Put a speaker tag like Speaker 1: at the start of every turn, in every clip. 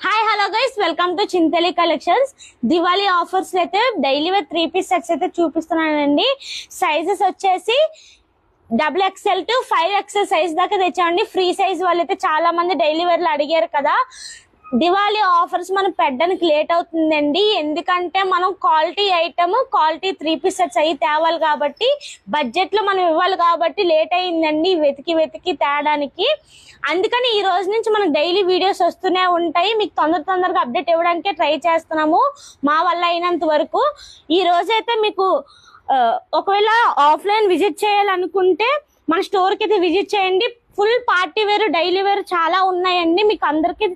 Speaker 1: Hi hello guys, welcome to Chintali collections. Diwali offers అయితే daily wear 3 piece sets అయితే చూపిస్తున్నానండి. Sizes వచ్చేసి XXL టు 5XL సైజ్ దాకా తెచ్చామండి. Free size వాళ్ళైతే చాలా మంది డైలీ వేర్ లో అడిగారు కదా. దివాళీ ఆఫర్స్ మనం పెట్టడానికి లేట్ అవుతుందండి, ఎందుకంటే మనం quality item quality 3 piece sets అయ్యి తేవాలి కాబట్టి, బడ్జెట్ లో మనం ఇవ్వాలి కాబట్టి లేట్ అయిందండి వెతికి తేడానికి. అందుకని ఈ రోజు నుంచి మనకు డైలీ వీడియోస్ వస్తూనే ఉంటాయి. మీకు తొందరగా అప్డేట్ ఇవ్వడానికే ట్రై చేస్తున్నాము మా వల్ల అయినంత వరకు. ఈ రోజైతే మీకు ఒకవేళ ఆఫ్లైన్ విజిట్ చేయాలనుకుంటే మన స్టోర్ కి అయితే విజిట్ చేయండి. Full party wear daily wear చాలా ఉన్నాయండి, మీకు అందరికి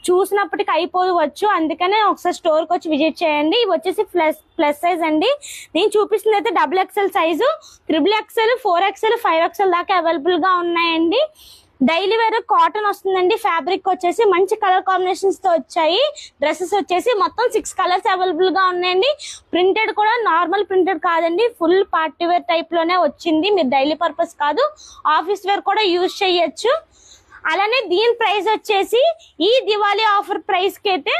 Speaker 1: చూసినప్పటికి అయిపోవచ్చు. అందుకనే ఒకసారి స్టోర్ కి వచ్చి విజిట్ చేయండి. ఇవి వచ్చేసి ప్లస్ సైజ్ అండి. నేను చూపిస్తుంది అయితే XXL size, XXL, 4XL, 5XL దాకా అవైలబుల్ గా ఉన్నాయండి. డైలీ వేర్ కాటన్ వస్తుందండి. ఫ్యాబ్రిక్ వచ్చేసి మంచి కలర్ కాంబినేషన్స్ తో వచ్చాయి. డ్రెస్సెస్ వచ్చేసి మొత్తం 6 కలర్స్ అవైలబుల్ గా ఉన్నాయండి. ప్రింటెడ్ కూడా నార్మల్ ప్రింటెడ్ కాదండి, ఫుల్ పార్టీ వేర్ టైప్ లోనే వచ్చింది. మీరు డైలీ పర్పస్ కాదు, ఆఫీస్ వేర్ కూడా యూజ్ చేయొచ్చు. అలానే దీని ప్రైస్ వచ్చేసి ఈ దివాళీ ఆఫర్ ప్రైస్ కి అయితే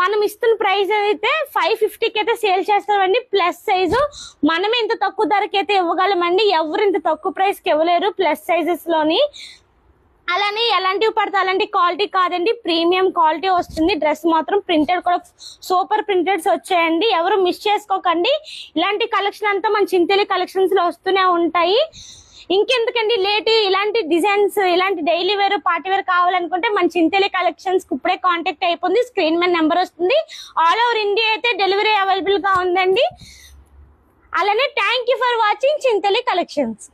Speaker 1: మనం ఇస్తున్న ప్రైస్ అయితే 550కి అయితే సేల్ చేస్తామండి. ప్లస్ సైజు మనమే ఇంత తక్కువ ధరకి అయితే ఇవ్వగలమండి. ఎవరు ఇంత తక్కువ ప్రైస్ కి ఇవ్వలేరు ప్లస్ సైజెస్ లోని. అలానే ఎలాంటివి పడితే అలాంటి క్వాలిటీ కాదండి, ప్రీమియం క్వాలిటీ వస్తుంది. డ్రెస్ మాత్రం ప్రింటెడ్ కూడా సూపర్ ప్రింటెడ్స్ వచ్చాయండి, ఎవరు మిస్ చేసుకోకండి. ఇలాంటి కలెక్షన్ అంతా మన చింతలి కలెక్షన్స్ లో వస్తూనే ఉంటాయి. ఇంకెందుకండి లేట్, ఇలాంటి డిజైన్స్ ఇలాంటి డైలీ వేర్ పార్టీ వేర్ కావాలనుకుంటే మన చింతలి కలెక్షన్స్ ఇప్పుడే కాంటాక్ట్ అయిపోయింది. స్క్రీన్ మీద నెంబర్ వస్తుంది. ఆల్ ఓవర్ ఇండియా అయితే డెలివరీ అవైలబుల్ గా ఉందండి. అలానే thank you for watching Chintali collections.